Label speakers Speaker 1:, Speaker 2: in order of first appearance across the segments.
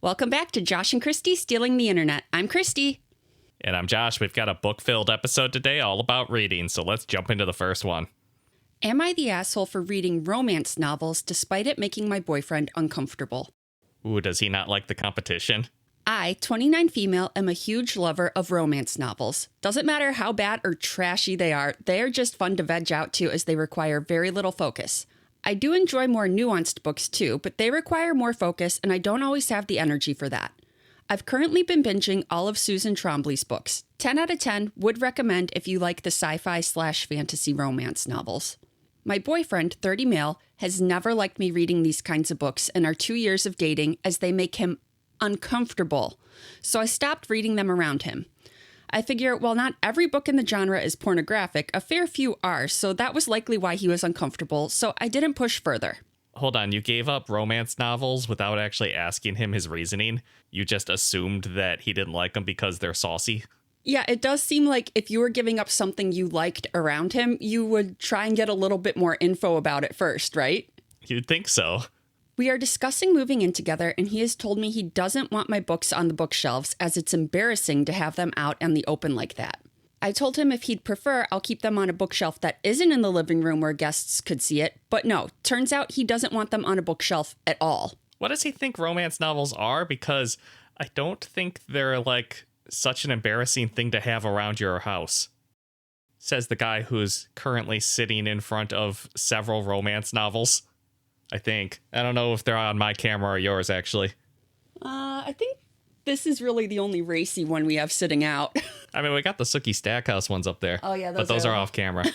Speaker 1: Welcome back to Josh and Kristie Stealing the Internet. I'm Kristie.
Speaker 2: And I'm Josh. We've got a book-filled episode today all about reading, so let's jump into the first one.
Speaker 1: Am I the asshole for reading romance novels despite it making my boyfriend uncomfortable?
Speaker 2: Ooh, does he not like the competition?
Speaker 1: I, 29 female, am a huge lover of romance novels. Doesn't matter how bad or trashy they are just fun to veg out to as they require very little focus. I do enjoy more nuanced books too, but they require more focus and I don't always have the energy for that. I've currently been binging all of Susan Trombley's books. 10 out of 10 would recommend if you like the sci-fi/fantasy romance novels. My boyfriend, 30 male, has never liked me reading these kinds of books in our 2 years of dating as they make him uncomfortable. So I stopped reading them around him. I figure while not every book in the genre is pornographic, a fair few are, so that was likely why he was uncomfortable, so I didn't push further.
Speaker 2: Hold on, you gave up romance novels without actually asking him his reasoning? You just assumed that he didn't like them because they're saucy?
Speaker 1: Yeah, it does seem like if you were giving up something you liked around him, you would try and get a little bit more info about it first, right?
Speaker 2: You'd think so.
Speaker 1: We are discussing moving in together, and he has told me he doesn't want my books on the bookshelves as it's embarrassing to have them out in the open like that. I told him if he'd prefer, I'll keep them on a bookshelf that isn't in the living room where guests could see it, but no, turns out he doesn't want them on a bookshelf at all.
Speaker 2: What does he think romance novels are? Because I don't think they're like such an embarrassing thing to have around your house. Says the guy who's currently sitting in front of several romance novels. I think. I don't know if they're on my camera or yours, actually.
Speaker 1: I think this is really the only racy one we have sitting out.
Speaker 2: I mean, we got the Sookie Stackhouse ones up there.
Speaker 1: Oh, yeah,
Speaker 2: but those are off camera.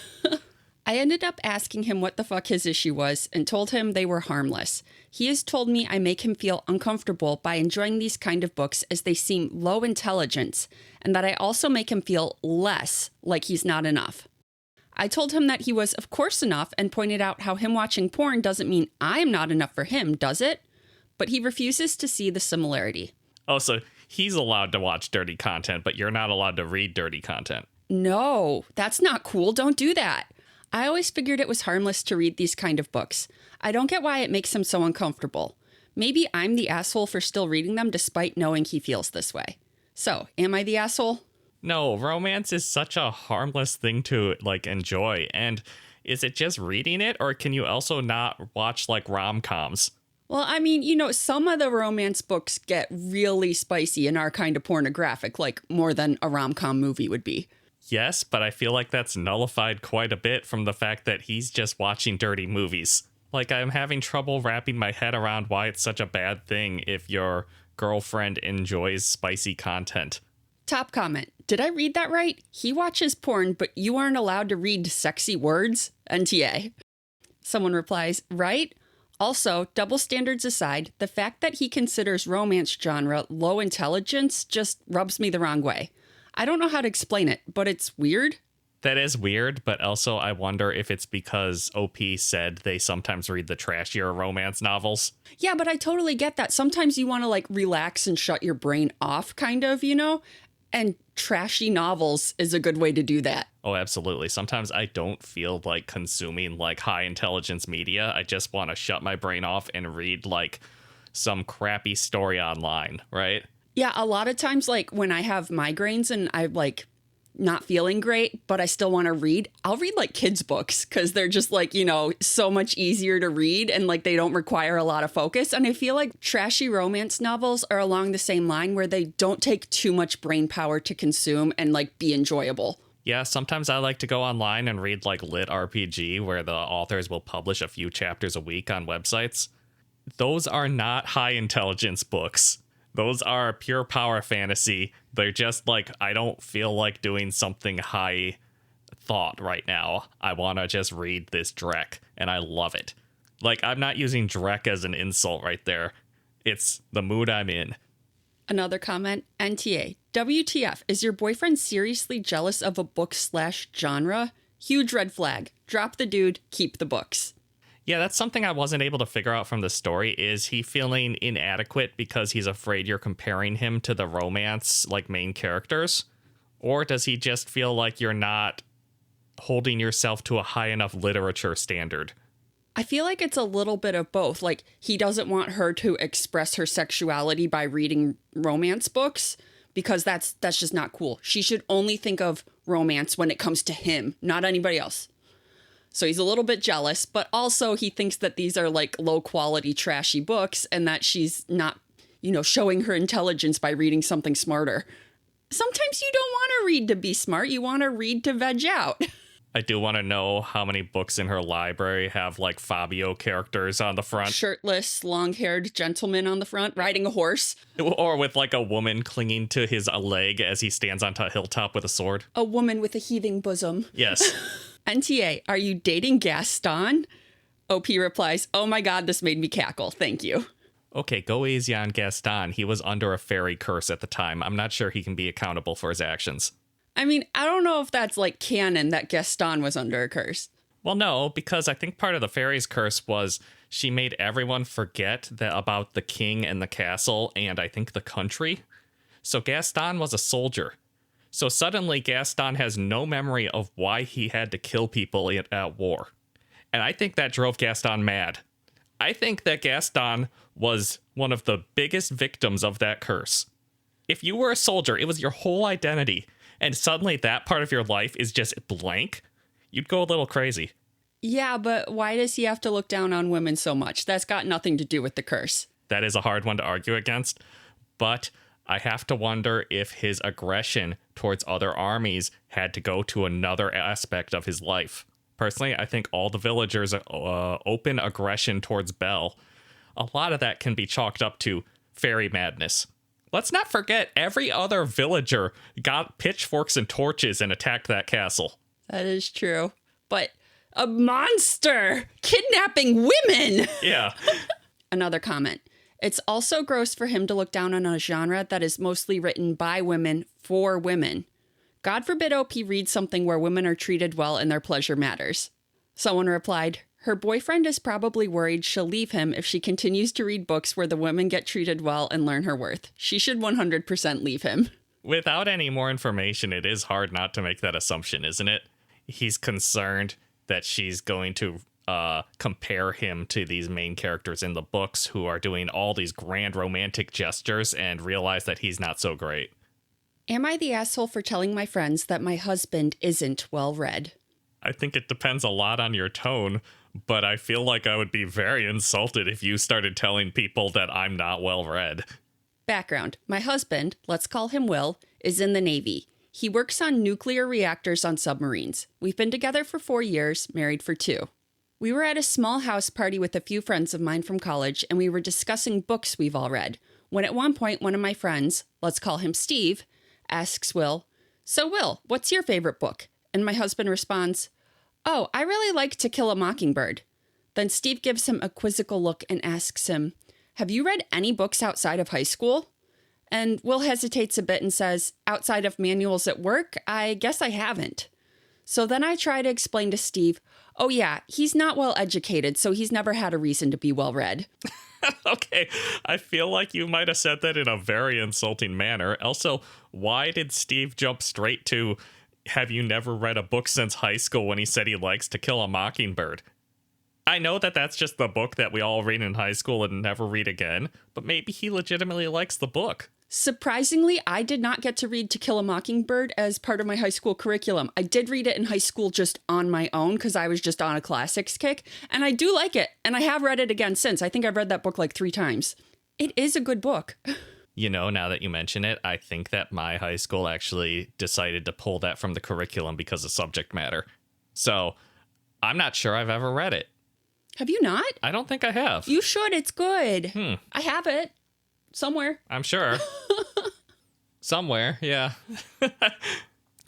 Speaker 1: I ended up asking him what the fuck his issue was and told him they were harmless. He has told me I make him feel uncomfortable by enjoying these kind of books as they seem low intelligence, and that I also make him feel less like he's not enough. I told him that he was, of course, enough and pointed out how him watching porn doesn't mean I'm not enough for him, does it? But he refuses to see the similarity.
Speaker 2: Oh, so he's allowed to watch dirty content, but you're not allowed to read dirty content.
Speaker 1: No, that's not cool. Don't do that. I always figured it was harmless to read these kind of books. I don't get why it makes him so uncomfortable. Maybe I'm the asshole for still reading them despite knowing he feels this way. So, am I the asshole?
Speaker 2: No, romance is such a harmless thing to, enjoy. And is it just reading it, or can you also not watch, rom-coms?
Speaker 1: Well, I mean, some of the romance books get really spicy and are kind of pornographic, like more than a rom-com movie would be.
Speaker 2: Yes, but I feel like that's nullified quite a bit from the fact that he's just watching dirty movies. I'm having trouble wrapping my head around why it's such a bad thing if your girlfriend enjoys spicy content.
Speaker 1: Top comment. Did I read that right? He watches porn, but you aren't allowed to read sexy words? NTA. Someone replies, right? Also, double standards aside, the fact that he considers romance genre low intelligence just rubs me the wrong way. I don't know how to explain it, but it's weird.
Speaker 2: That is weird, but also I wonder if it's because OP said they sometimes read the trashier romance novels.
Speaker 1: Yeah, but I totally get that. Sometimes you want to relax and shut your brain off, kind of, And trashy novels is a good way to do that.
Speaker 2: Oh, absolutely. Sometimes I don't feel like consuming high intelligence media. I just want to shut my brain off and read some crappy story online, right?
Speaker 1: Yeah, a lot of times when I have migraines and I'm not feeling great, but I still want to read, I'll read kids books because they're just so much easier to read and they don't require a lot of focus. And I feel like trashy romance novels are along the same line where they don't take too much brain power to consume and be enjoyable.
Speaker 2: Yeah, sometimes I like to go online and read lit RPG where the authors will publish a few chapters a week on websites. Those are not high intelligence books. Those are pure power fantasy. They're just I don't feel like doing something high thought right now. I want to just read this dreck, and I love it. I'm not using dreck as an insult right there. It's the mood I'm in.
Speaker 1: Another comment, NTA. WTF, is your boyfriend seriously jealous of a book/genre? Huge red flag. Drop the dude, keep the books.
Speaker 2: Yeah, that's something I wasn't able to figure out from the story. Is he feeling inadequate because he's afraid you're comparing him to the romance, main characters? Or does he just feel like you're not holding yourself to a high enough literature standard?
Speaker 1: I feel like it's a little bit of both. Like, he doesn't want her to express her sexuality by reading romance books because that's just not cool. She should only think of romance when it comes to him, not anybody else. So he's a little bit jealous, but also he thinks that these are like low quality, trashy books and that she's not, showing her intelligence by reading something smarter. Sometimes you don't want to read to be smart. You want to read to veg out.
Speaker 2: I do want to know how many books in her library have like Fabio characters on the front.
Speaker 1: Shirtless, long-haired gentleman on the front riding a horse.
Speaker 2: Or with like a woman clinging to his leg as he stands on a hilltop with a sword.
Speaker 1: A woman with a heaving bosom.
Speaker 2: Yes.
Speaker 1: NTA, are you dating Gaston? OP replies, oh my god, this made me cackle. Thank you.
Speaker 2: Okay, go easy on Gaston. He was under a fairy curse at the time. I'm not sure he can be accountable for his actions.
Speaker 1: I mean, I don't know if that's like canon that Gaston was under a curse.
Speaker 2: Well, no, because I think part of the fairy's curse was she made everyone forget about the king and the castle and I think the country. So Gaston was a soldier. So suddenly Gaston has no memory of why he had to kill people at war. And I think that drove Gaston mad. I think that Gaston was one of the biggest victims of that curse. If you were a soldier, it was your whole identity, and suddenly that part of your life is just blank, you'd go a little crazy.
Speaker 1: Yeah, but why does he have to look down on women so much? That's got nothing to do with the curse.
Speaker 2: That is a hard one to argue against, but I have to wonder if his aggression towards other armies had to go to another aspect of his life. Personally, I think all the villagers' open aggression towards Belle, a lot of that can be chalked up to fairy madness. Let's not forget, every other villager got pitchforks and torches and attacked that castle.
Speaker 1: That is true. But a monster kidnapping women!
Speaker 2: Yeah.
Speaker 1: Another comment. It's also gross for him to look down on a genre that is mostly written by women for women. God forbid OP reads something where women are treated well and their pleasure matters. Someone replied, her boyfriend is probably worried she'll leave him if she continues to read books where the women get treated well and learn her worth. She should 100% leave him.
Speaker 2: Without any more information, it is hard not to make that assumption, isn't it? He's concerned that she's going to compare him to these main characters in the books who are doing all these grand romantic gestures and realize that he's not so great.
Speaker 1: Am I the asshole for telling my friends that my husband isn't well read?
Speaker 2: I think it depends a lot on your tone, but I feel like I would be very insulted if you started telling people that I'm not well read.
Speaker 1: Background. My husband, let's call him Will, is in the Navy. He works on nuclear reactors on submarines. We've been together for 4 years, married for 2. We were at a small house party with a few friends of mine from college, and we were discussing books we've all read, when at one point one of my friends, let's call him Steve, asks Will, so Will, what's your favorite book? And my husband responds, oh, I really like To Kill a Mockingbird. Then Steve gives him a quizzical look and asks him, have you read any books outside of high school? And Will hesitates a bit and says, outside of manuals at work, I guess I haven't. So then I try to explain to Steve, oh yeah, he's not well educated, so he's never had a reason to be well read.
Speaker 2: Okay, I feel like you might have said that in a very insulting manner. Also, why did Steve jump straight to, have you never read a book since high school when he said he likes To Kill a Mockingbird? I know that that's just the book that we all read in high school and never read again, but maybe he legitimately likes the book.
Speaker 1: Surprisingly, I did not get to read To Kill a Mockingbird as part of my high school curriculum. I did read it in high school just on my own because I was just on a classics kick, and I do like it, and I have read it again since. I think I've read that book like 3 times. It is a good book.
Speaker 2: You know, now that you mention it, I think that my high school actually decided to pull that from the curriculum because of subject matter. So, I'm not sure I've ever read it.
Speaker 1: Have you not?
Speaker 2: I don't think I have.
Speaker 1: You should. It's good. I have it. Somewhere.
Speaker 2: I'm sure. Somewhere, yeah.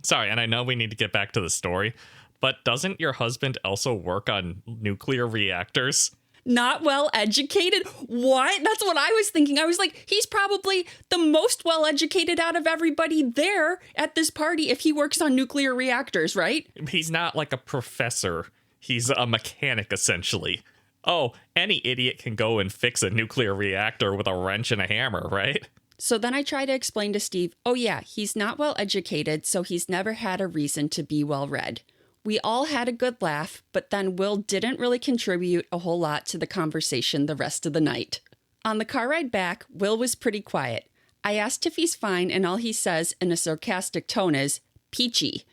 Speaker 2: Sorry, and I know we need to get back to the story, but doesn't your husband also work on nuclear reactors?
Speaker 1: Not well educated? What? That's what I was thinking. I was like, he's probably the most well educated out of everybody there at this party if he works on nuclear reactors, right?
Speaker 2: He's not like a professor. He's a mechanic, essentially. Oh, any idiot can go and fix a nuclear reactor with a wrench and a hammer, right?
Speaker 1: So then I try to explain to Steve, oh yeah, he's not well educated, so he's never had a reason to be well read. We all had a good laugh, but then Will didn't really contribute a whole lot to the conversation the rest of the night. On the car ride back, Will was pretty quiet. I asked if he's fine, and all he says in a sarcastic tone is, "Peachy."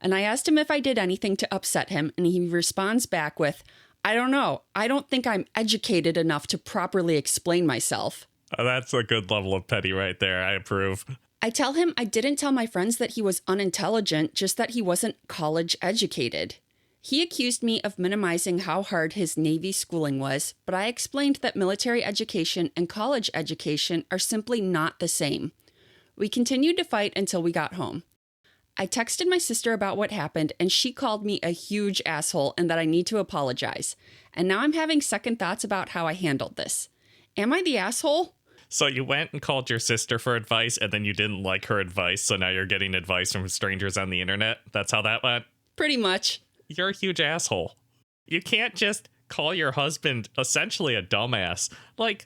Speaker 1: And I asked him if I did anything to upset him, and he responds back with, "I don't know. I don't think I'm educated enough to properly explain myself."
Speaker 2: That's a good level of petty right there. I approve.
Speaker 1: I tell him I didn't tell my friends that he was unintelligent, just that he wasn't college educated. He accused me of minimizing how hard his Navy schooling was, but I explained that military education and college education are simply not the same. We continued to fight until we got home. I texted my sister about what happened, and she called me a huge asshole and that I need to apologize. And now I'm having second thoughts about how I handled this. Am I the asshole?
Speaker 2: So you went and called your sister for advice, and then you didn't like her advice, so now you're getting advice from strangers on the internet? That's how that went?
Speaker 1: Pretty much.
Speaker 2: You're a huge asshole. You can't just call your husband essentially a dumbass. Like,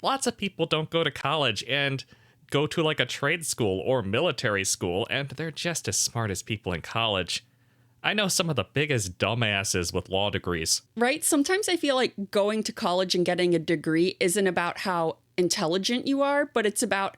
Speaker 2: lots of people don't go to college and go to like a trade school or military school, and they're just as smart as people in college. I know some of the biggest dumbasses with law degrees.
Speaker 1: Right? Sometimes I feel like going to college and getting a degree isn't about how intelligent you are, but it's about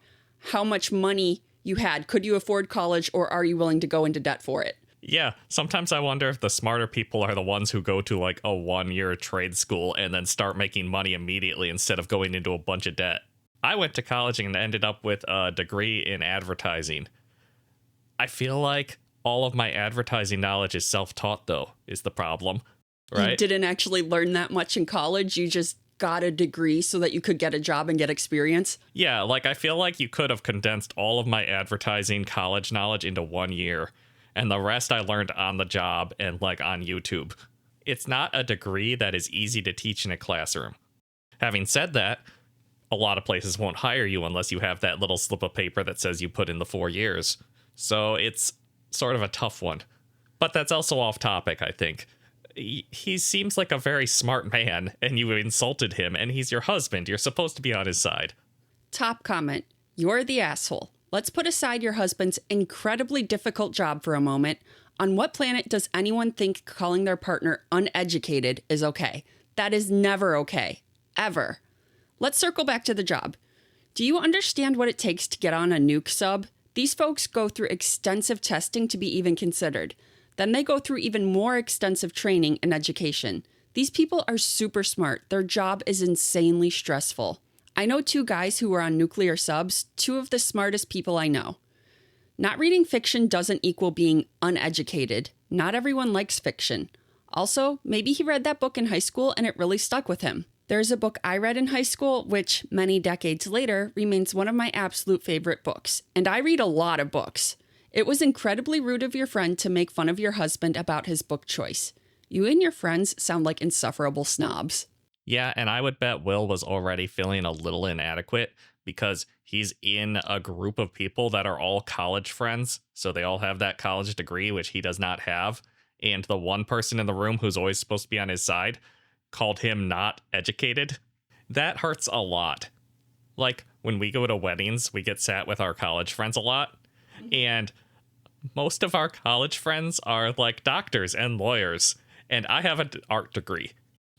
Speaker 1: how much money you had. Could you afford college, or are you willing to go into debt for it?
Speaker 2: Yeah, sometimes I wonder if the smarter people are the ones who go to like a 1-year trade school and then start making money immediately instead of going into a bunch of debt. I went to college and ended up with a degree in advertising. I feel like all of my advertising knowledge is self-taught, though, is the problem, right?
Speaker 1: You didn't actually learn that much in college. You just got a degree so that you could get a job and get experience.
Speaker 2: Yeah, like I feel like you could have condensed all of my advertising college knowledge into 1 year, and the rest I learned on the job and like on YouTube. It's not a degree that is easy to teach in a classroom. Having said that, a lot of places won't hire you unless you have that little slip of paper that says you put in the 4 years. So it's sort of a tough one. But that's also off topic, I think. He seems like a very smart man, and you insulted him, and he's your husband. You're supposed to be on his side.
Speaker 1: Top comment. You're the asshole. Let's put aside your husband's incredibly difficult job for a moment. On what planet does anyone think calling their partner uneducated is okay? That is never okay. Ever. Let's circle back to the job. Do you understand what it takes to get on a nuke sub? These folks go through extensive testing to be even considered. Then they go through even more extensive training and education. These people are super smart. Their job is insanely stressful. I know 2 guys who were on nuclear subs, 2 of the smartest people I know. Not reading fiction doesn't equal being uneducated. Not everyone likes fiction. Also, maybe he read that book in high school and it really stuck with him. There's a book I read in high school, which many decades later remains one of my absolute favorite books. And I read a lot of books. It was incredibly rude of your friend to make fun of your husband about his book choice. You and your friends sound like insufferable snobs.
Speaker 2: Yeah, and I would bet Will was already feeling a little inadequate because he's in a group of people that are all college friends. So they all have that college degree, which he does not have. And the one person in the room who's always supposed to be on his side called him not educated. That hurts a lot. Like when we go to weddings, we get sat with our college friends a lot. And most of our college friends are like doctors and lawyers. And I have an art degree.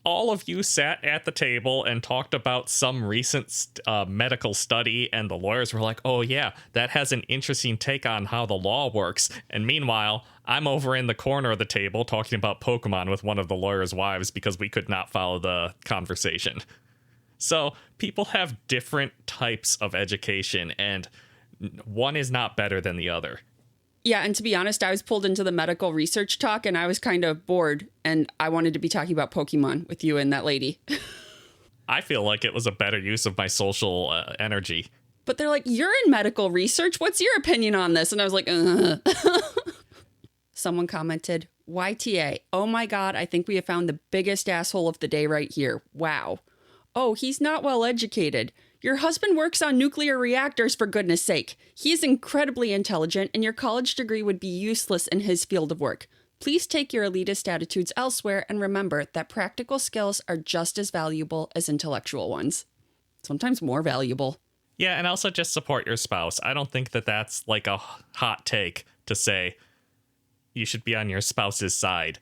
Speaker 2: All of you sat at the table and talked about some recent medical study, and the lawyers were like, oh yeah, that has an interesting take on how the law works. And meanwhile, I'm over in the corner of the table talking about Pokemon with one of the lawyer's wives because we could not follow the conversation. So people have different types of education, and one is not better than the other.
Speaker 1: Yeah, and to be honest, I was pulled into the medical research talk and I was kind of bored and I wanted to be talking about Pokemon with you and that lady.
Speaker 2: I feel like it was a better use of my social energy.
Speaker 1: But they're like, you're in medical research. What's your opinion on this? And I was like, Someone commented, YTA, oh my God, I think we have found the biggest asshole of the day right here. Wow. Oh, he's not well educated. Your husband works on nuclear reactors, for goodness sake. He is incredibly intelligent, and your college degree would be useless in his field of work. Please take your elitist attitudes elsewhere and remember that practical skills are just as valuable as intellectual ones. Sometimes more valuable.
Speaker 2: Yeah, and also just support your spouse. I don't think that that's like a hot take to say You should be on your spouse's side.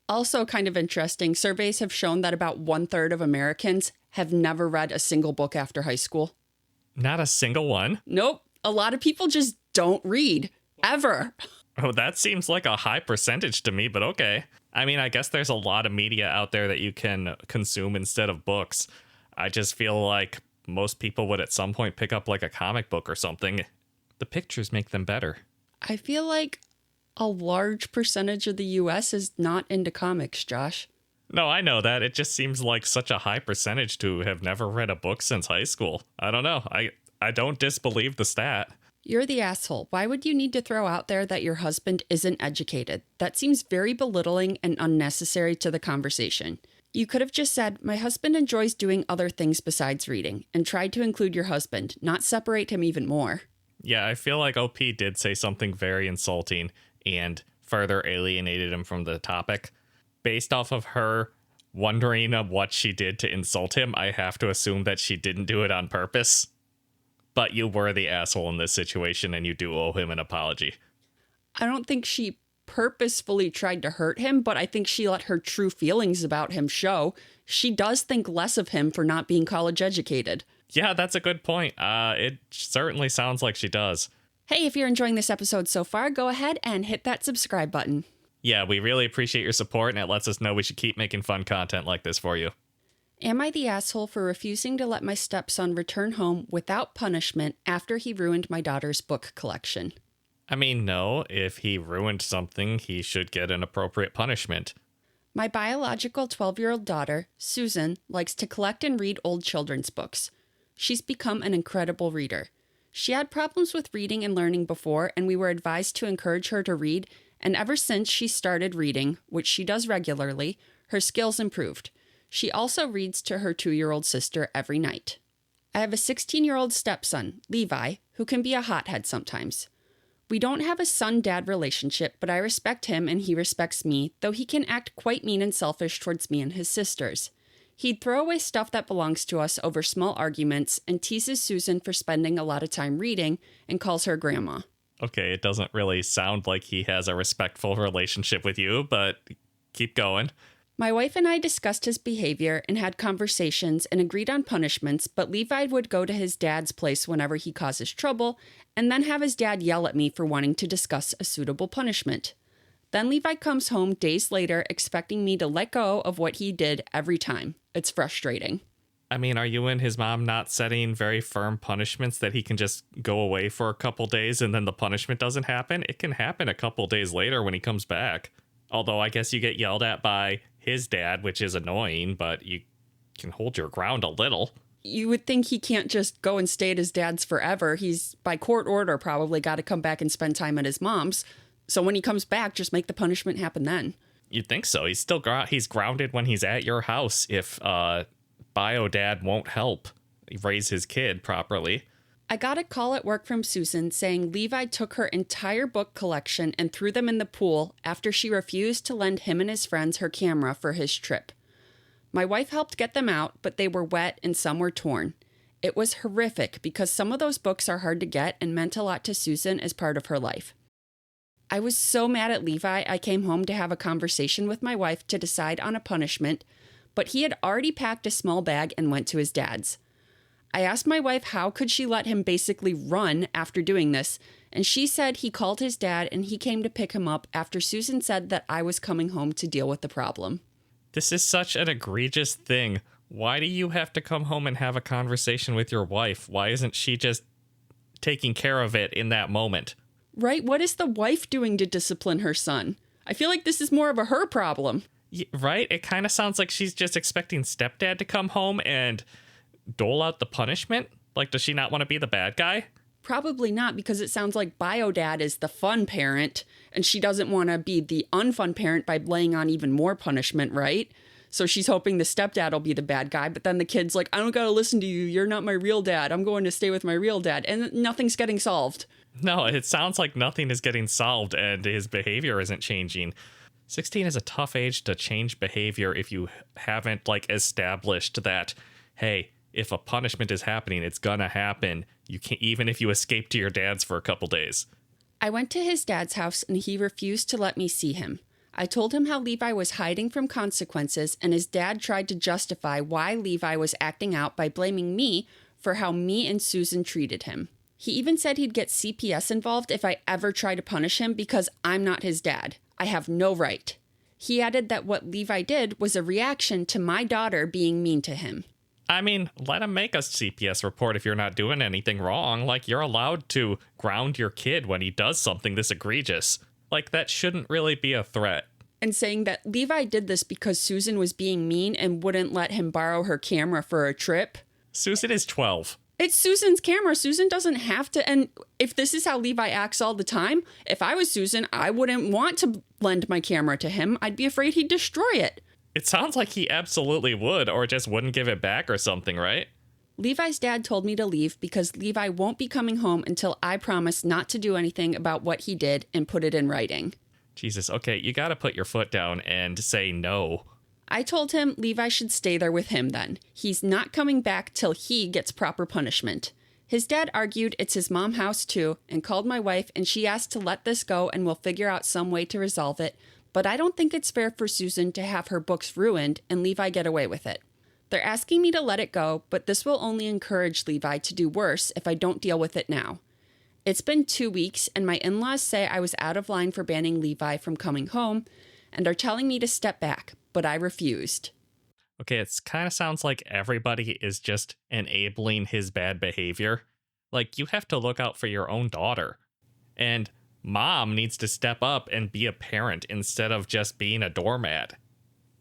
Speaker 1: Also, kind of interesting, surveys have shown that about 1/3 of Americans have never read a single book after high school.
Speaker 2: Not a single one?
Speaker 1: Nope. A lot of people just don't read. Ever.
Speaker 2: Oh, that seems like a high percentage to me, but okay. I mean, I guess there's a lot of media out there that you can consume instead of books. I just feel like most people would at some point pick up like a comic book or something. The pictures make them better.
Speaker 1: I feel like a large percentage of the US is not into comics, Josh.
Speaker 2: No, I know that. It just seems like such a high percentage to have never read a book since high school. I don't know. I don't disbelieve the stat.
Speaker 1: You're the asshole. Why would you need to throw out there that your husband isn't educated? That seems very belittling and unnecessary to the conversation. You could have just said, my husband enjoys doing other things besides reading, and tried to include your husband, not separate him even more.
Speaker 2: Yeah, I feel like OP did say something very insulting and further alienated him from the topic. Based off of her wondering of what she did to insult him, I have to assume that she didn't do it on purpose. But you were the asshole in this situation, and you do owe him an apology.
Speaker 1: I don't think she purposefully tried to hurt him, but I think she let her true feelings about him show. She does think less of him for not being college educated.
Speaker 2: Yeah, that's a good point. It certainly sounds like she does.
Speaker 1: Hey, if you're enjoying this episode so far, go ahead and hit that subscribe button.
Speaker 2: Yeah, we really appreciate your support, and it lets us know we should keep making fun content like this for you.
Speaker 1: Am I the asshole for refusing to let my stepson return home without punishment after he ruined my daughter's book collection?
Speaker 2: I mean, no, if he ruined something, he should get an appropriate punishment.
Speaker 1: My biological 12-year-old daughter, Susan, likes to collect and read old children's books. She's become an incredible reader. She had problems with reading and learning before, and we were advised to encourage her to read, and ever since she started reading, which she does regularly, her skills improved. She also reads to her 2-year-old sister every night. I have a 16-year-old stepson, Levi, who can be a hothead sometimes. We don't have a son-dad relationship, but I respect him and he respects me, though he can act quite mean and selfish towards me and his sisters. He'd throw away stuff that belongs to us over small arguments and teases Susan for spending a lot of time reading and calls her grandma.
Speaker 2: Okay, it doesn't really sound like he has a respectful relationship with you, but keep going.
Speaker 1: My wife and I discussed his behavior and had conversations and agreed on punishments, but Levi would go to his dad's place whenever he causes trouble and then have his dad yell at me for wanting to discuss a suitable punishment. Then Levi comes home days later expecting me to let go of what he did every time. It's frustrating.
Speaker 2: I mean, are you and his mom not setting very firm punishments that he can just go away for a couple days and then the punishment doesn't happen? It can happen a couple days later when he comes back. Although I guess you get yelled at by his dad, which is annoying, but you can hold your ground a little.
Speaker 1: You would think he can't just go and stay at his dad's forever. He's, by court order, probably got to come back and spend time at his mom's. So when he comes back, just make the punishment happen then.
Speaker 2: You'd think so. He's still he's grounded when he's at your house if bio dad won't help raise his kid properly.
Speaker 1: I got a call at work from Susan saying Levi took her entire book collection and threw them in the pool after she refused to lend him and his friends her camera for his trip. My wife helped get them out, but they were wet and some were torn. It was horrific because some of those books are hard to get and meant a lot to Susan as part of her life. I was so mad at Levi, I came home to have a conversation with my wife to decide on a punishment, but he had already packed a small bag and went to his dad's. I asked my wife how could she let him basically run after doing this, and she said he called his dad and he came to pick him up after Susan said that I was coming home to deal with the problem.
Speaker 2: This is such an egregious thing. Why do you have to come home and have a conversation with your wife? Why isn't she just taking care of it in that moment?
Speaker 1: Right? What is the wife doing to discipline her son? I feel like this is more of a her problem.
Speaker 2: Yeah, right? It kind of sounds like she's just expecting stepdad to come home and dole out the punishment? Like, does she not want to be the bad guy?
Speaker 1: Probably not, because it sounds like bio dad is the fun parent, and she doesn't want to be the unfun parent by laying on even more punishment, right? So she's hoping the stepdad will be the bad guy, but then the kid's like, I don't gotta listen to you, you're not my real dad, I'm going to stay with my real dad, and nothing's getting solved.
Speaker 2: No, it sounds like nothing is getting solved, and his behavior isn't changing. 16 is a tough age to change behavior if you haven't, established that, hey, if a punishment is happening, it's gonna happen. You can't, even if you escape to your dad's for a couple days.
Speaker 1: I went to his dad's house and he refused to let me see him. I told him how Levi was hiding from consequences, and his dad tried to justify why Levi was acting out by blaming me for how me and Susan treated him. He even said he'd get CPS involved if I ever try to punish him because I'm not his dad. I have no right. He added that what Levi did was a reaction to my daughter being mean to him.
Speaker 2: I mean, let him make a CPS report if you're not doing anything wrong. Like, you're allowed to ground your kid when he does something this egregious. Like, that shouldn't really be a threat.
Speaker 1: And saying that Levi did this because Susan was being mean and wouldn't let him borrow her camera for a trip.
Speaker 2: Susan is 12.
Speaker 1: It's Susan's camera. Susan doesn't have to. And if this is how Levi acts all the time, if I was Susan, I wouldn't want to lend my camera to him. I'd be afraid he'd destroy it.
Speaker 2: It sounds like he absolutely would, or just wouldn't give it back or something, right?
Speaker 1: Levi's dad told me to leave because Levi won't be coming home until I promise not to do anything about what he did and put it in writing.
Speaker 2: Jesus, okay, you gotta put your foot down and say no.
Speaker 1: I told him Levi should stay there with him then. He's not coming back till he gets proper punishment. His dad argued it's his mom's house too and called my wife, and she asked to let this go and we'll figure out some way to resolve it. But I don't think it's fair for Susan to have her books ruined and Levi get away with it. They're asking me to let it go, but this will only encourage Levi to do worse if I don't deal with it now. It's been 2 weeks, and my in-laws say I was out of line for banning Levi from coming home and are telling me to step back, but I refused.
Speaker 2: Okay, it kind of sounds like everybody is just enabling his bad behavior. Like, you have to look out for your own daughter. And mom needs to step up and be a parent instead of just being a doormat.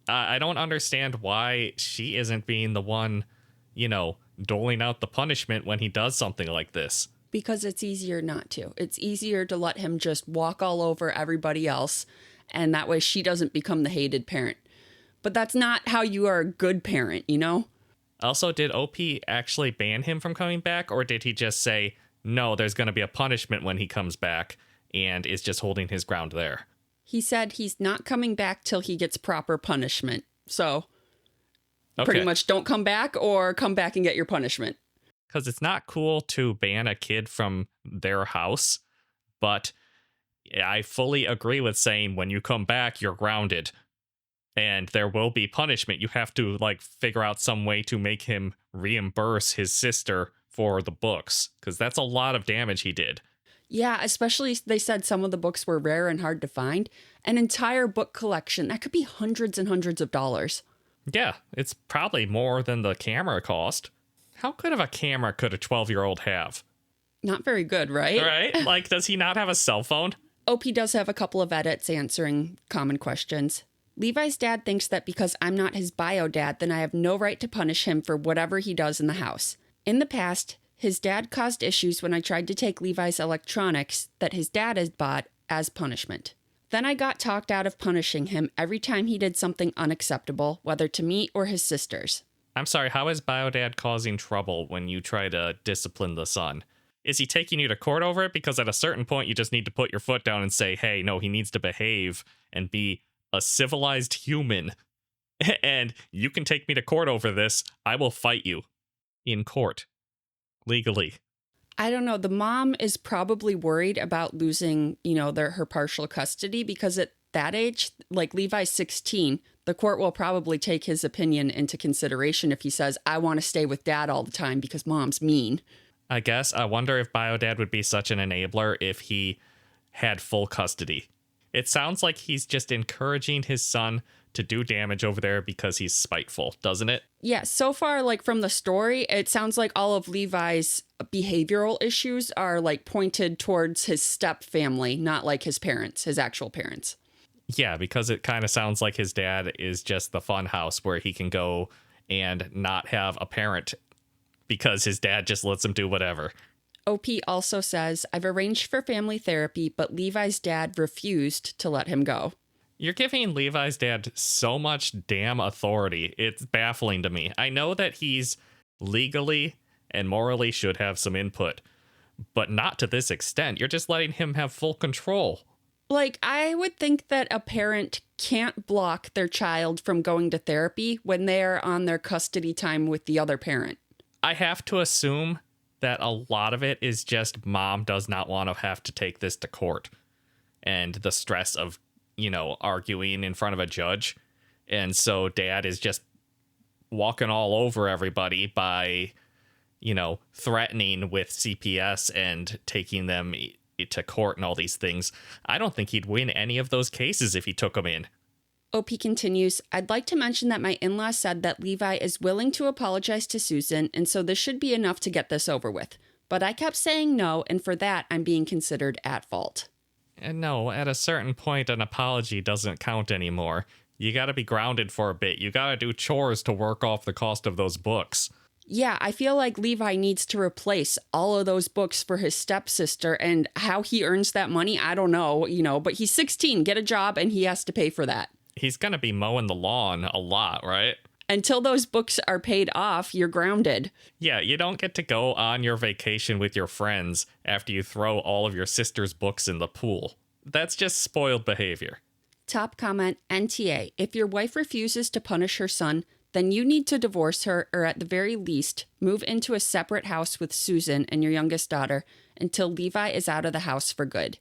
Speaker 2: I don't understand why she isn't being the one, doling out the punishment when he does something like this.
Speaker 1: Because it's easier not to. It's easier to let him just walk all over everybody else, and that way she doesn't become the hated parent. But that's not how you are a good parent,
Speaker 2: Also, did OP actually ban him from coming back, or did he just say, no, there's going to be a punishment when he comes back, and is just holding his ground there?
Speaker 1: He said he's not coming back till he gets proper punishment. So, Pretty much don't come back or come back and get your punishment.
Speaker 2: Because it's not cool to ban a kid from their house, but I fully agree with saying when you come back, you're grounded. And there will be punishment. You have to, figure out some way to make him reimburse his sister for the books, because that's a lot of damage he did.
Speaker 1: Yeah, especially they said some of the books were rare and hard to find. An entire book collection, that could be hundreds and hundreds of dollars.
Speaker 2: Yeah, it's probably more than the camera cost. How good of a camera could a 12-year-old have?
Speaker 1: Not very good, right?
Speaker 2: Right? Does he not have a cell phone?
Speaker 1: OP does have a couple of edits answering common questions. Levi's dad thinks that because I'm not his bio dad, then I have no right to punish him for whatever he does in the house. In the past, his dad caused issues when I tried to take Levi's electronics that his dad had bought as punishment. Then I got talked out of punishing him every time he did something unacceptable, whether to me or his sisters.
Speaker 2: I'm sorry, how is bio dad causing trouble when you try to discipline the son? Is he taking you to court over it? Because at a certain point, you just need to put your foot down and say, hey, no, he needs to behave and be a civilized human. And you can take me to court over this. I will fight you in court. Legally.
Speaker 1: I don't know. The mom is probably worried about losing, her partial custody because at that age, Levi's 16, the court will probably take his opinion into consideration if he says, I want to stay with dad all the time because mom's mean.
Speaker 2: I guess. I wonder if bio dad would be such an enabler if he had full custody. It sounds like he's just encouraging his son to do damage over there because he's spiteful, doesn't it?
Speaker 1: Yeah, so far, from the story, it sounds like all of Levi's behavioral issues are, pointed towards his step family, not, his parents, his actual parents.
Speaker 2: Yeah, because it kind of sounds like his dad is just the fun house where he can go and not have a parent because his dad just lets him do whatever.
Speaker 1: OP also says, I've arranged for family therapy, but Levi's dad refused to let him go.
Speaker 2: You're giving Levi's dad so much damn authority. It's baffling to me. I know that he's legally and morally should have some input, but not to this extent. You're just letting him have full control.
Speaker 1: I would think that a parent can't block their child from going to therapy when they're on their custody time with the other parent.
Speaker 2: I have to assume that a lot of it is just mom does not want to have to take this to court and the stress of, arguing in front of a judge. And so dad is just walking all over everybody by, threatening with CPS and taking them to court and all these things. I don't think he'd win any of those cases if he took them in.
Speaker 1: OP continues, I'd like to mention that my in-laws said that Levi is willing to apologize to Susan, and so this should be enough to get this over with. But I kept saying no, and for that, I'm being considered at fault.
Speaker 2: And no, at a certain point, an apology doesn't count anymore. You gotta be grounded for a bit. You gotta do chores to work off the cost of those books.
Speaker 1: Yeah, I feel like Levi needs to replace all of those books for his stepsister, and how he earns that money, I don't know, but he's 16, get a job, and he has to pay for that.
Speaker 2: He's gonna be mowing the lawn a lot, right?
Speaker 1: Until those books are paid off, you're grounded.
Speaker 2: Yeah, you don't get to go on your vacation with your friends after you throw all of your sister's books in the pool. That's just spoiled behavior.
Speaker 1: Top comment, NTA. If your wife refuses to punish her son, then you need to divorce her, or at the very least, move into a separate house with Susan and your youngest daughter until Levi is out of the house for good.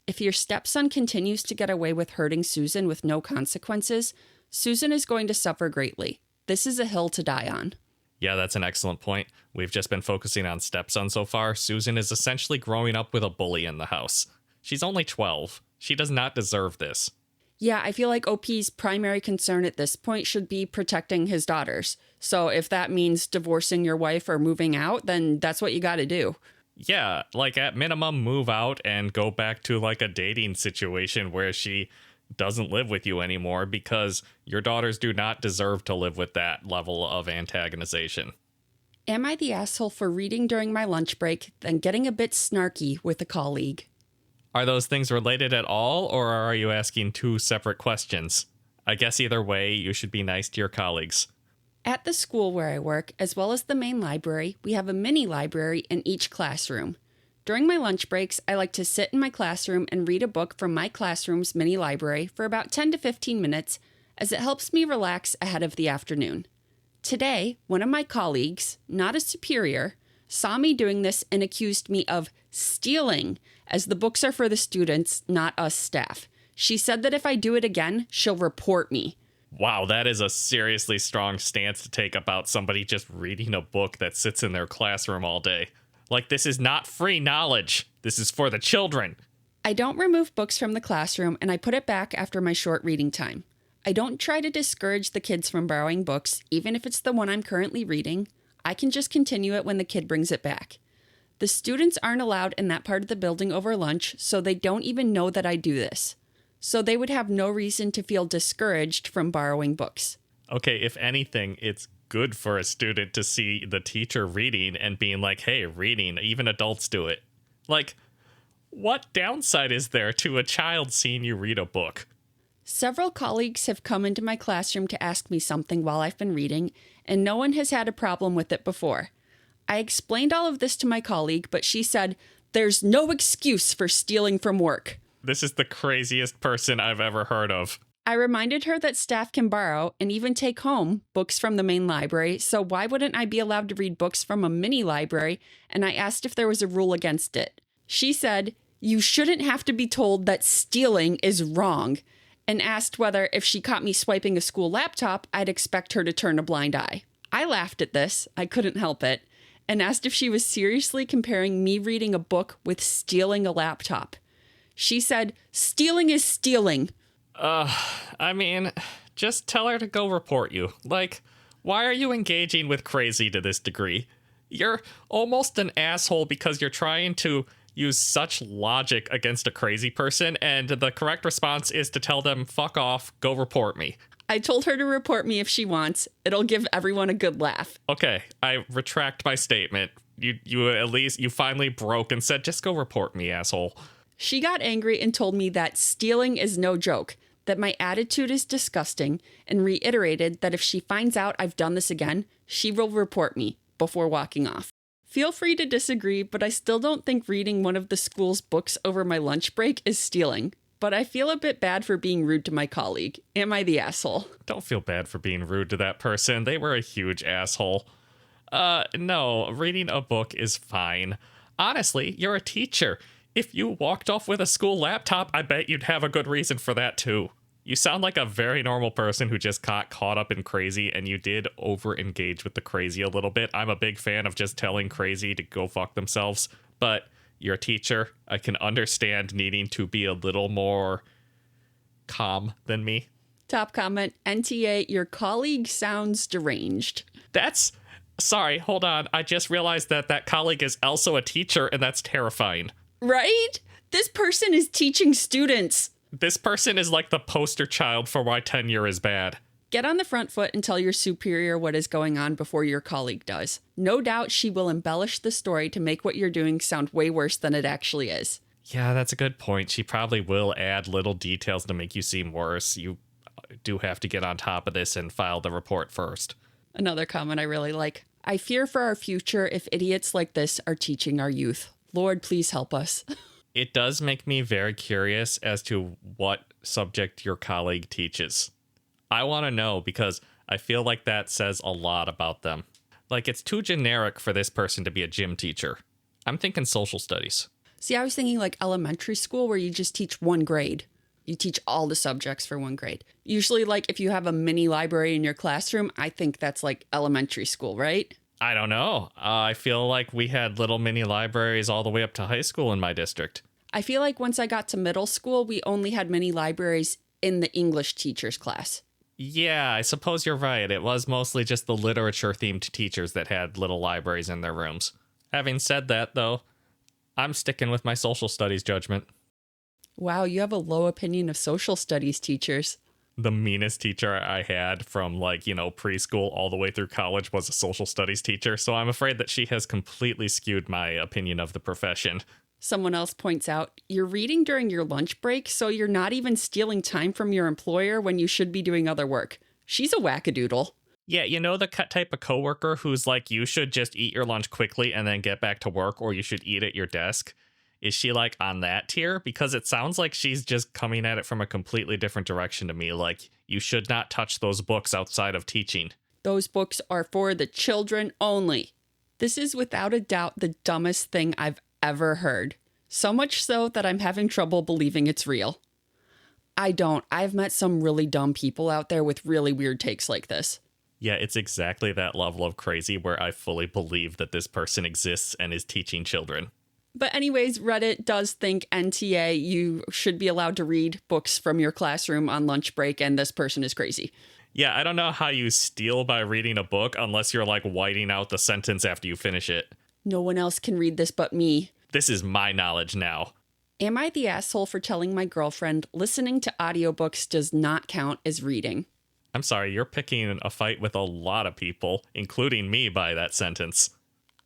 Speaker 1: If your stepson continues to get away with hurting Susan with no consequences, Susan is going to suffer greatly. This is a hill to die on.
Speaker 2: Yeah, that's an excellent point. We've just been focusing on stepson so far. Susan is essentially growing up with a bully in the house. She's only 12. She does not deserve this.
Speaker 1: Yeah, I feel like OP's primary concern at this point should be protecting his daughters. So if that means divorcing your wife or moving out, then that's what you got to do.
Speaker 2: Yeah, like at minimum move out and go back to like a dating situation where she doesn't live with you anymore, because your daughters do not deserve to live with that level of antagonization.
Speaker 1: Am I the asshole for reading during my lunch break, then getting a bit snarky with a colleague?
Speaker 2: Are those things related at all, or are you asking two separate questions? I guess either way, you should be nice to your colleagues.
Speaker 1: At the school where I work, as well as the main library, we have a mini library in each classroom. During my lunch breaks, I like to sit in my classroom and read a book from my classroom's mini library for about 10 to 15 minutes, as it helps me relax ahead of the afternoon. Today, one of my colleagues, not a superior, saw me doing this and accused me of stealing, as the books are for the students, not us staff. She said that if I do it again, she'll report me.
Speaker 2: Wow, that is a seriously strong stance to take about somebody just reading a book that sits in their classroom all day. Like, this is not free knowledge. This is for the children.
Speaker 1: I don't remove books from the classroom, and I put it back after my short reading time. I don't try to discourage the kids from borrowing books, even if it's the one I'm currently reading. I can just continue it when the kid brings it back. The students aren't allowed in that part of the building over lunch, so they don't even know that I do this. So they would have no reason to feel discouraged from borrowing books.
Speaker 2: Okay, if anything, it's good for a student to see the teacher reading and being like, hey, reading, even adults do it. Like, what downside is there to a child seeing you read a book?
Speaker 1: Several colleagues have come into my classroom to ask me something while I've been reading, and no one has had a problem with it before. I explained all of this to my colleague, but she said, there's no excuse for stealing from work.
Speaker 2: This is the craziest person I've ever heard of.
Speaker 1: I reminded her that staff can borrow and even take home books from the main library, so why wouldn't I be allowed to read books from a mini library? And I asked if there was a rule against it. She said, you shouldn't have to be told that stealing is wrong, and asked whether if she caught me swiping a school laptop, I'd expect her to turn a blind eye. I laughed at this, I couldn't help it, and asked if she was seriously comparing me reading a book with stealing a laptop. She said, stealing is stealing.
Speaker 2: I mean, just tell her to go report you. Like, why are you engaging with crazy to this degree? You're almost an asshole because you're trying to use such logic against a crazy person, and the correct response is to tell them, fuck off, go report me.
Speaker 1: I told her to report me if she wants. It'll give everyone a good laugh.
Speaker 2: Okay, I retract my statement. You finally broke and said, just go report me, asshole.
Speaker 1: She got angry and told me that stealing is no joke, that my attitude is disgusting, and reiterated that if she finds out I've done this again, she will report me before walking off. Feel free to disagree, but I still don't think reading one of the school's books over my lunch break is stealing. But I feel a bit bad for being rude to my colleague. Am I the asshole?
Speaker 2: Don't feel bad for being rude to that person. They were a huge asshole. No, reading a book is fine. Honestly, you're a teacher. If you walked off with a school laptop, I bet you'd have a good reason for that too. You sound like a very normal person who just got caught up in crazy, and you did over-engage with the crazy a little bit. I'm a big fan of just telling crazy to go fuck themselves, but you're a teacher. I can understand needing to be a little more calm than me.
Speaker 1: Top comment, NTA, your colleague sounds deranged.
Speaker 2: Sorry, hold on. I just realized that colleague is also a teacher, and that's terrifying.
Speaker 1: Right? This person is teaching students.
Speaker 2: This person is like the poster child for why tenure is bad.
Speaker 1: Get on the front foot and tell your superior what is going on before your colleague does. No doubt she will embellish the story to make what you're doing sound way worse than it actually is.
Speaker 2: Yeah, that's a good point. She probably will add little details to make you seem worse. You do have to get on top of this and file the report first.
Speaker 1: Another comment I really like. I fear for our future if idiots like this are teaching our youth. Lord, please help us.
Speaker 2: It does make me very curious as to what subject your colleague teaches. I want to know because I feel like that says a lot about them. Like, it's too generic for this person to be a gym teacher. I'm thinking social studies.
Speaker 1: See, I was thinking like elementary school where you just teach one grade. You teach all the subjects for one grade. Usually, like, if you have a mini library in your classroom, I think that's like elementary school, right?
Speaker 2: I don't know. I feel like we had little mini libraries all the way up to high school in my district.
Speaker 1: I feel like once I got to middle school, we only had mini libraries in the English teacher's class.
Speaker 2: Yeah, I suppose you're right. It was mostly just the literature-themed teachers that had little libraries in their rooms. Having said that, though, I'm sticking with my social studies judgment.
Speaker 1: Wow, you have a low opinion of social studies teachers.
Speaker 2: The meanest teacher I had from, preschool all the way through college was a social studies teacher, so I'm afraid that she has completely skewed my opinion of the profession.
Speaker 1: Someone else points out, you're reading during your lunch break, so you're not even stealing time from your employer when you should be doing other work. She's a wackadoodle.
Speaker 2: Yeah, you know the type of coworker who's like, you should just eat your lunch quickly and then get back to work, or you should eat at your desk? Is she like on that tier? Because it sounds like she's just coming at it from a completely different direction to me. Like, you should not touch those books outside of teaching.
Speaker 1: Those books are for the children only. This is without a doubt the dumbest thing I've ever heard. So much so that I'm having trouble believing it's real. I've met some really dumb people out there with really weird takes like this.
Speaker 2: Yeah, it's exactly that level of crazy where I fully believe that this person exists and is teaching children.
Speaker 1: But anyways, Reddit does think NTA, you should be allowed to read books from your classroom on lunch break, and this person is crazy.
Speaker 2: Yeah, I don't know how you steal by reading a book unless you're like whiting out the sentence after you finish it.
Speaker 1: No one else can read this but me.
Speaker 2: This is my knowledge now.
Speaker 1: Am I the asshole for telling my girlfriend listening to audiobooks does not count as reading?
Speaker 2: I'm sorry, you're picking a fight with a lot of people, including me, by that sentence.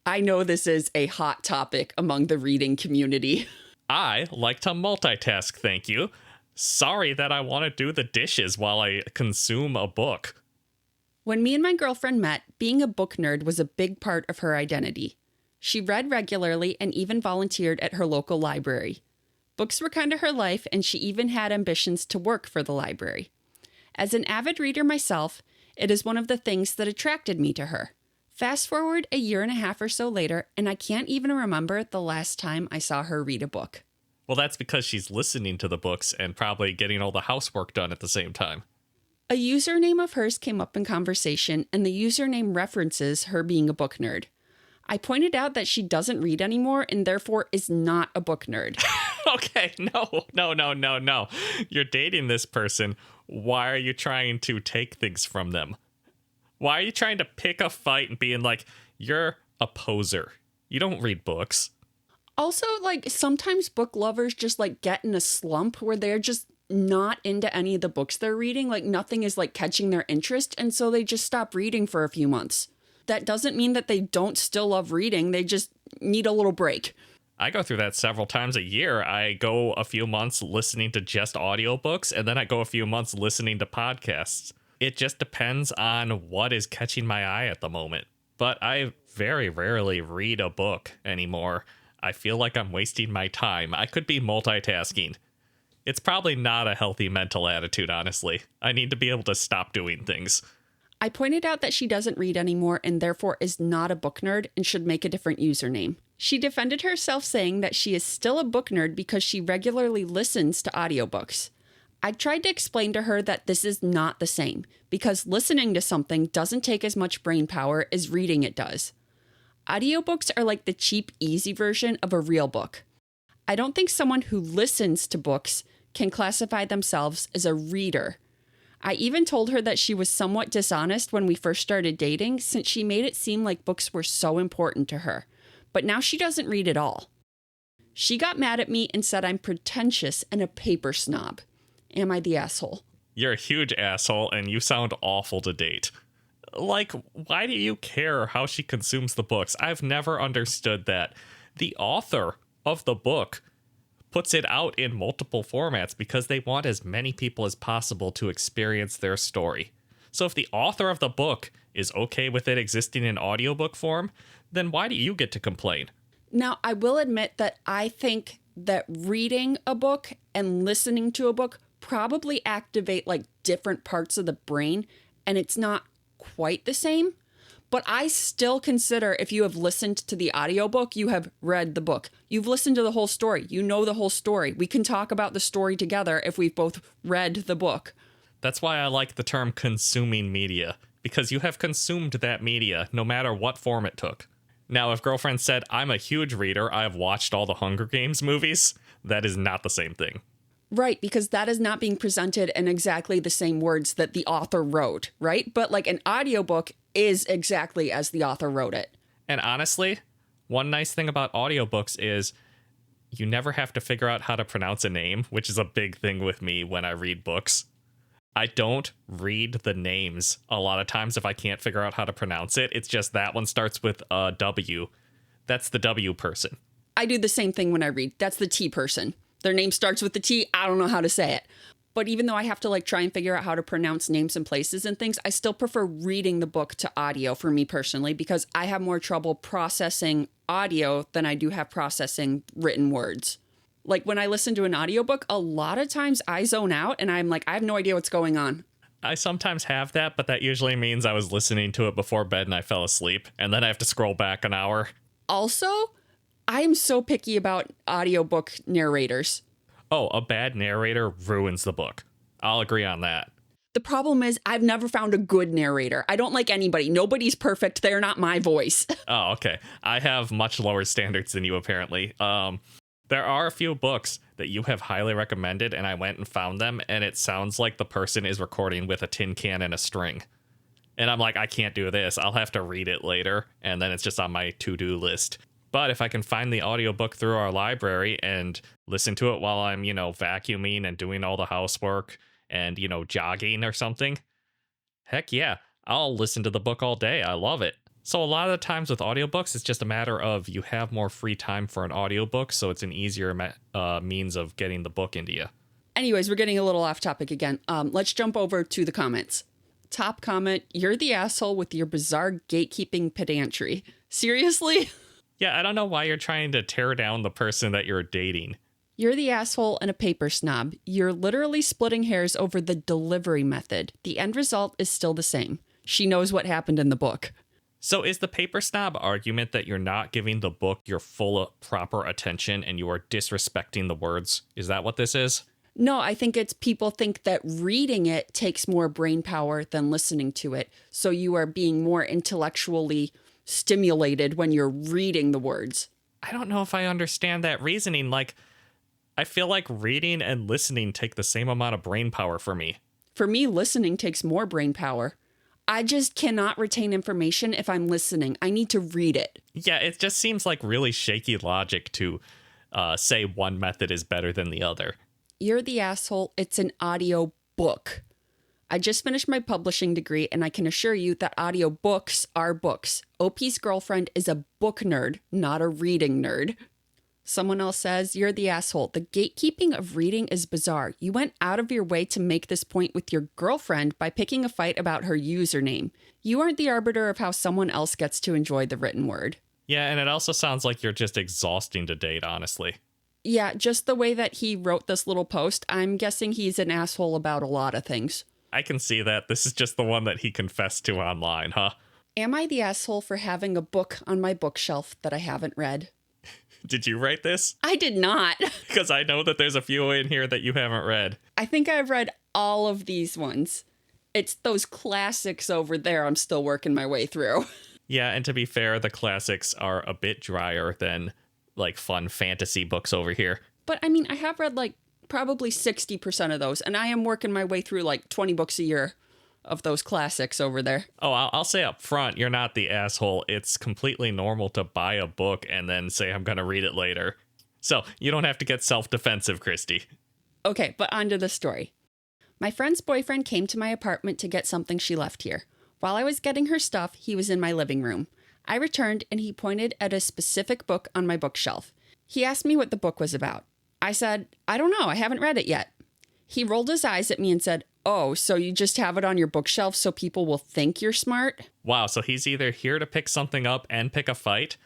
Speaker 1: I know this is a hot topic among the reading community.
Speaker 2: I like to multitask, thank you. Sorry that I want to do the dishes while I consume a book.
Speaker 1: When me and my girlfriend met, being a book nerd was a big part of her identity. She read regularly and even volunteered at her local library. Books were kind of her life, and she even had ambitions to work for the library. As an avid reader myself, it is one of the things that attracted me to her. Fast forward a year and a half or so later, and I can't even remember the last time I saw her read a book.
Speaker 2: Well, that's because she's listening to the books and probably getting all the housework done at the same time.
Speaker 1: A username of hers came up in conversation, and the username references her being a book nerd. I pointed out that she doesn't read anymore and therefore is not a book nerd.
Speaker 2: Okay, no. You're dating this person. Why are you trying to take things from them? Why are you trying to pick a fight and being like, you're a poser? You don't read books.
Speaker 1: Also, sometimes book lovers just, get in a slump where they're just not into any of the books they're reading. Nothing is, catching their interest, and so they just stop reading for a few months. That doesn't mean that they don't still love reading. They just need a little break.
Speaker 2: I go through that several times a year. I go a few months listening to just audiobooks, and then I go a few months listening to podcasts. It just depends on what is catching my eye at the moment. But I very rarely read a book anymore. I feel like I'm wasting my time. I could be multitasking. It's probably not a healthy mental attitude, honestly. I need to be able to stop doing things.
Speaker 1: I pointed out that she doesn't read anymore and therefore is not a book nerd and should make a different username. She defended herself, saying that she is still a book nerd because she regularly listens to audiobooks. I tried to explain to her that this is not the same, because listening to something doesn't take as much brain power as reading it does. Audiobooks are like the cheap, easy version of a real book. I don't think someone who listens to books can classify themselves as a reader. I even told her that she was somewhat dishonest when we first started dating, since she made it seem like books were so important to her. But now she doesn't read at all. She got mad at me and said I'm pretentious and a paper snob. Am I the asshole?
Speaker 2: You're a huge asshole, and you sound awful to date. Like, why do you care how she consumes the books? I've never understood that. The author of the book puts it out in multiple formats because they want as many people as possible to experience their story. So if the author of the book is okay with it existing in audiobook form, then why do you get to complain?
Speaker 1: Now, I will admit that I think that reading a book and listening to a book probably activate like different parts of the brain, and it's not quite the same. But I still consider if you have listened to the audiobook, you have read the book. You've listened to the whole story. You know the whole story. We can talk about the story together if we've both read the book.
Speaker 2: That's why I like the term consuming media, because you have consumed that media no matter what form it took. Now, if girlfriend said, I'm a huge reader, I've watched all the Hunger Games movies, that is not the same thing.
Speaker 1: Right, because that is not being presented in exactly the same words that the author wrote, right? But like an audiobook is exactly as the author wrote it.
Speaker 2: And honestly, one nice thing about audiobooks is you never have to figure out how to pronounce a name, which is a big thing with me when I read books. I don't read the names a lot of times if I can't figure out how to pronounce it. It's just that one starts with a W. That's the W person.
Speaker 1: I do the same thing when I read. That's the T person. Their name starts with the T. I don't know how to say it. But even though I have to like try and figure out how to pronounce names and places and things, I still prefer reading the book to audio for me personally, because I have more trouble processing audio than I do have processing written words. Like when I listen to an audiobook, a lot of times I zone out and I'm like, I have no idea what's going on.
Speaker 2: I sometimes have that, but that usually means I was listening to it before bed and I fell asleep, and then I have to scroll back an hour.
Speaker 1: Also, I am so picky about audiobook narrators.
Speaker 2: Oh, a bad narrator ruins the book. I'll agree on that.
Speaker 1: The problem is I've never found a good narrator. I don't like anybody. Nobody's perfect. They're not my voice.
Speaker 2: Oh, okay. I have much lower standards than you, apparently. There are a few books that you have highly recommended, and I went and found them, and it sounds like the person is recording with a tin can and a string. And I'm like, I can't do this. I'll have to read it later, and then it's just on my to-do list. But if I can find the audiobook through our library and listen to it while I'm, vacuuming and doing all the housework and, jogging or something, heck yeah, I'll listen to the book all day. I love it. So a lot of the times with audiobooks, it's just a matter of you have more free time for an audiobook, so it's an easier means of getting the book into you.
Speaker 1: Anyways, we're getting a little off topic again. Let's jump over to the comments. Top comment, you're the asshole with your bizarre gatekeeping pedantry. Seriously?
Speaker 2: Yeah, I don't know why you're trying to tear down the person that you're dating.
Speaker 1: You're the asshole and a paper snob. You're literally splitting hairs over the delivery method. The end result is still the same. She knows what happened in the book.
Speaker 2: So is the paper snob argument that you're not giving the book your full proper attention and you are disrespecting the words? Is that what this is?
Speaker 1: No, I think it's people think that reading it takes more brain power than listening to it. So you are being more intellectually stimulated when you're reading the words.
Speaker 2: I don't know if I understand that reasoning. Like, I feel like reading and listening take the same amount of brain power for me.
Speaker 1: For me, listening takes more brain power. I just cannot retain information if I'm listening. I need to read it.
Speaker 2: Yeah, it just seems like really shaky logic to say one method is better than the other.
Speaker 1: You're the asshole. It's an audio book. I just finished my publishing degree, and I can assure you that audio books are books. OP's girlfriend is a book nerd, not a reading nerd. Someone else says, you're the asshole. The gatekeeping of reading is bizarre. You went out of your way to make this point with your girlfriend by picking a fight about her username. You aren't the arbiter of how someone else gets to enjoy the written word.
Speaker 2: Yeah, and it also sounds like you're just exhausting to date, honestly.
Speaker 1: Yeah, just the way that he wrote this little post, I'm guessing he's an asshole about a lot of things.
Speaker 2: I can see that. This is just the one that he confessed to online, huh?
Speaker 1: Am I the asshole for having a book on my bookshelf that I haven't read?
Speaker 2: Did you write this?
Speaker 1: I did not.
Speaker 2: Because I know that there's a few in here that you haven't read.
Speaker 1: I think I've read all of these ones. It's those classics over there I'm still working my way through.
Speaker 2: Yeah, and to be fair, the classics are a bit drier than, like, fun fantasy books over here.
Speaker 1: But, I mean, I have read, like, probably 60% of those, and I am working my way through, like, 20 books a year of those classics over there.
Speaker 2: Oh, I'll say up front, you're not the asshole. It's completely normal to buy a book and then say, I'm going to read it later. So, you don't have to get self-defensive, Kristie.
Speaker 1: Okay, but on to the story. My friend's boyfriend came to my apartment to get something she left here. While I was getting her stuff, he was in my living room. I returned and he pointed at a specific book on my bookshelf. He asked me what the book was about. I said, I don't know, I haven't read it yet. He rolled his eyes at me and said, oh, so you just have it on your bookshelf so people will think you're smart?
Speaker 2: Wow, so he's either here to pick something up and pick a fight,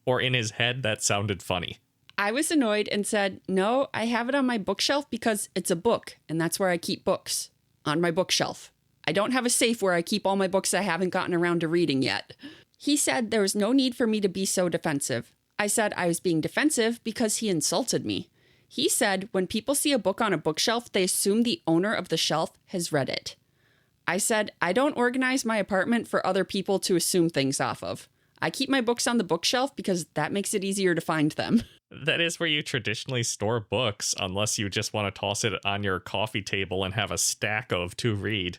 Speaker 2: or in his head that sounded funny.
Speaker 1: I was annoyed and said, no, I have it on my bookshelf because it's a book, and that's where I keep books, on my bookshelf. I don't have a safe where I keep all my books I haven't gotten around to reading yet. He said there was no need for me to be so defensive. I said I was being defensive because he insulted me. He said when people see a book on a bookshelf, they assume the owner of the shelf has read it. I said I don't organize my apartment for other people to assume things off of. I keep my books on the bookshelf because that makes it easier to find them.
Speaker 2: That is where you traditionally store books, unless you just want to toss it on your coffee table and have a stack of to read.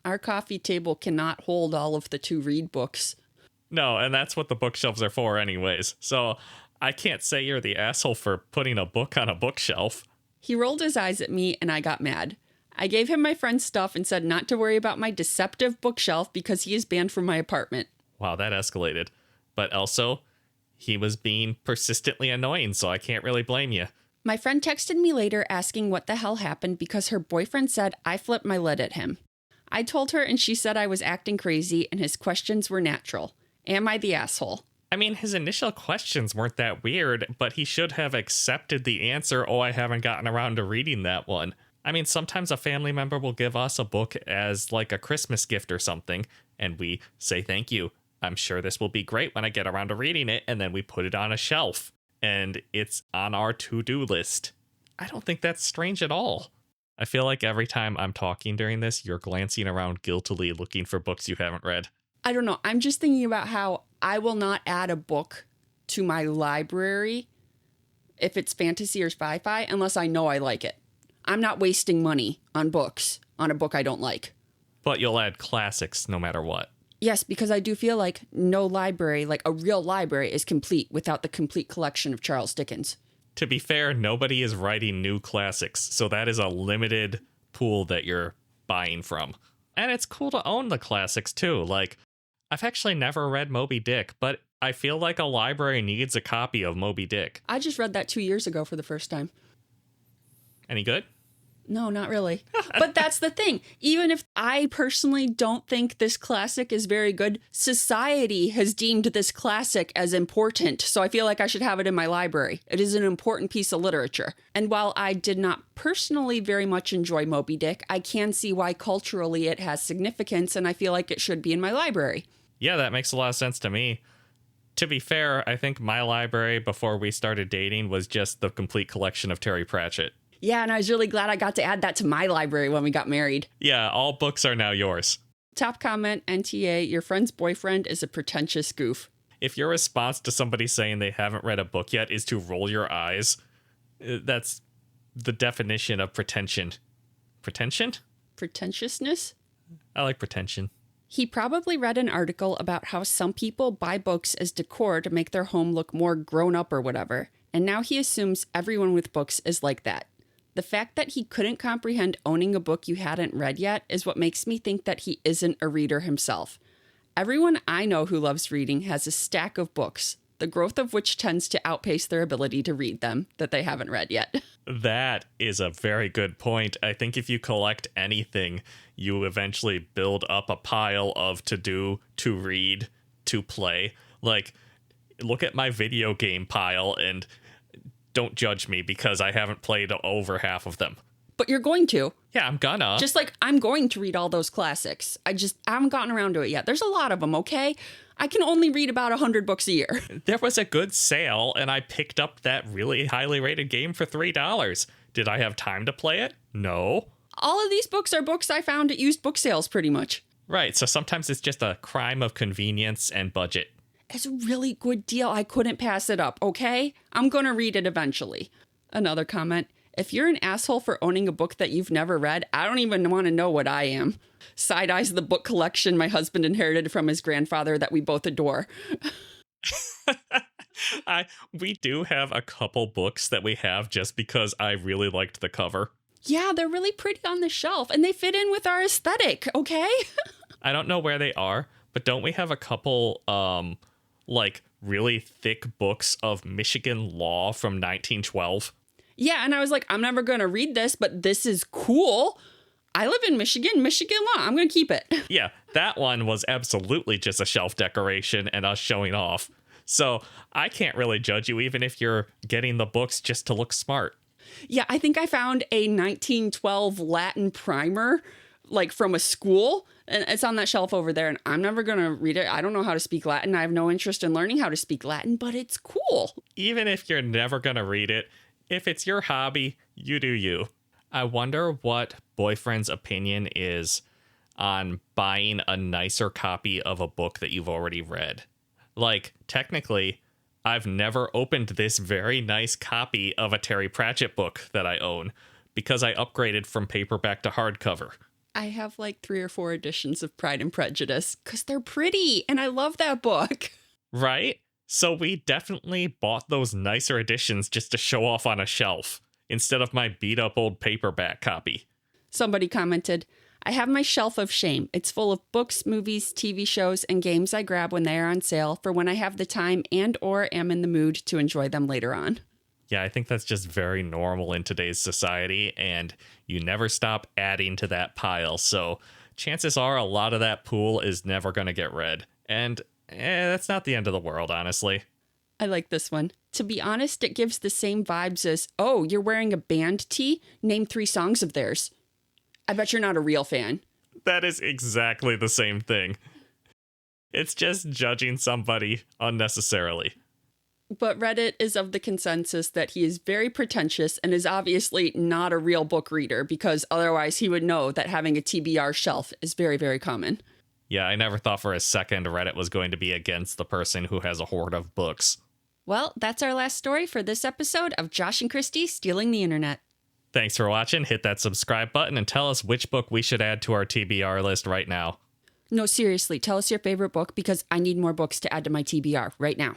Speaker 1: Our coffee table cannot hold all of the to read books.
Speaker 2: No, and that's what the bookshelves are for anyways. So I can't say you're the asshole for putting a book on a bookshelf.
Speaker 1: He rolled his eyes at me and I got mad. I gave him my friend's stuff and said not to worry about my deceptive bookshelf because he is banned from my apartment.
Speaker 2: Wow, that escalated. But also, he was being persistently annoying, so I can't really blame you.
Speaker 1: My friend texted me later asking what the hell happened because her boyfriend said I flipped my lid at him. I told her and she said I was acting crazy and his questions were natural. Am I the asshole?
Speaker 2: I mean, his initial questions weren't that weird, but he should have accepted the answer, oh, I haven't gotten around to reading that one. I mean, sometimes a family member will give us a book as like a Christmas gift or something, and we say thank you. I'm sure this will be great when I get around to reading it, and then we put it on a shelf, and it's on our to-do list. I don't think that's strange at all. I feel like every time I'm talking during this, you're glancing around guiltily looking for books you haven't read.
Speaker 1: I don't know. I'm just thinking about how I will not add a book to my library if it's fantasy or sci-fi unless I know I like it. I'm not wasting money on books on a book I don't like.
Speaker 2: But you'll add classics no matter what.
Speaker 1: Yes, because I do feel like no library, like a real library, is complete without the complete collection of Charles Dickens.
Speaker 2: To be fair, nobody is writing new classics, so that is a limited pool that you're buying from. And it's cool to own the classics too. Like, I've actually never read Moby Dick, but I feel like a library needs a copy of Moby Dick.
Speaker 1: I just read that 2 years ago for the first time.
Speaker 2: Any good?
Speaker 1: No, not really. But that's the thing. Even if I personally don't think this classic is very good, society has deemed this classic as important. So I feel like I should have it in my library. It is an important piece of literature. And while I did not personally very much enjoy Moby Dick, I can see why culturally it has significance, and I feel like it should be in my library.
Speaker 2: Yeah, that makes a lot of sense to me. To be fair, I think my library before we started dating was just the complete collection of Terry Pratchett.
Speaker 1: Yeah, and I was really glad I got to add that to my library when we got married.
Speaker 2: Yeah, all books are now yours.
Speaker 1: Top comment, NTA, your friend's boyfriend is a pretentious goof.
Speaker 2: If your response to somebody saying they haven't read a book yet is to roll your eyes, that's the definition of pretension. Pretension?
Speaker 1: Pretentiousness?
Speaker 2: I like pretension.
Speaker 1: He probably read an article about how some people buy books as decor to make their home look more grown up or whatever, and now he assumes everyone with books is like that. The fact that he couldn't comprehend owning a book you hadn't read yet is what makes me think that he isn't a reader himself. Everyone I know who loves reading has a stack of books, the growth of which tends to outpace their ability to read them that they haven't read yet.
Speaker 2: That is a very good point. I think if you collect anything, you eventually build up a pile of to do, to read, to play. Like, look at my video game pile and don't judge me because I haven't played over half of them.
Speaker 1: but you're going to.
Speaker 2: Yeah, I'm gonna.
Speaker 1: Just like I'm going to read all those classics. I haven't gotten around to it yet. There's a lot of them, okay? I can only read about 100 books a year.
Speaker 2: There was a good sale, and I picked up that really highly rated game for $3. Did I have time to play it? No.
Speaker 1: All of these books are books I found at used book sales, pretty much.
Speaker 2: Right, so sometimes it's just a crime of convenience and budget.
Speaker 1: It's a really good deal. I couldn't pass it up, okay? I'm going to read it eventually. Another comment. If you're an asshole for owning a book that you've never read, I don't even want to know what I am. Side eyes the book collection my husband inherited from his grandfather that we both adore.
Speaker 2: We do have a couple books that we have just because I really liked the cover.
Speaker 1: Yeah, they're really pretty on the shelf, and they fit in with our aesthetic, okay?
Speaker 2: I don't know where they are, but don't we have a couple, really thick books of Michigan law from 1912?
Speaker 1: Yeah, and I was like, I'm never going to read this, but this is cool. I live in Michigan law. I'm going to keep it.
Speaker 2: Yeah, that one was absolutely just a shelf decoration and us showing off. So I can't really judge you even if you're getting the books just to look smart.
Speaker 1: Yeah, I think I found a 1912 Latin primer, like from a school, and it's on that shelf over there, and I'm never going to read it. I don't know how to speak Latin. I have no interest in learning how to speak Latin, but it's cool.
Speaker 2: Even if you're never going to read it, if it's your hobby, you do you. I wonder what boyfriend's opinion is on buying a nicer copy of a book that you've already read. Like, technically, I've never opened this very nice copy of a Terry Pratchett book that I own because I upgraded from paperback to hardcover.
Speaker 1: I have like 3 or 4 editions of Pride and Prejudice because they're pretty and I love that book.
Speaker 2: Right? So we definitely bought those nicer editions just to show off on a shelf instead of my beat up old paperback copy.
Speaker 1: Somebody commented, I have my shelf of shame. It's full of books, movies, TV shows, and games I grab when they are on sale for when I have the time and or am in the mood to enjoy them later on.
Speaker 2: Yeah, I think that's just very normal in today's society, and you never stop adding to that pile. So chances are a lot of that pool is never going to get read. And that's not the end of the world, honestly.
Speaker 1: I like this one. To be honest, it gives the same vibes as, oh, you're wearing a band tee? Name 3 songs of theirs. I bet you're not a real fan.
Speaker 2: That is exactly the same thing. It's just judging somebody unnecessarily.
Speaker 1: But Reddit is of the consensus that he is very pretentious and is obviously not a real book reader because otherwise he would know that having a TBR shelf is very, very common.
Speaker 2: Yeah, I never thought for a second Reddit was going to be against the person who has a hoard of books.
Speaker 1: Well, that's our last story for this episode of Josh and Kristie Stealing the Internet.
Speaker 2: Thanks for watching. Hit that subscribe button and tell us which book we should add to our TBR list right now.
Speaker 1: No, seriously, tell us your favorite book because I need more books to add to my TBR right now.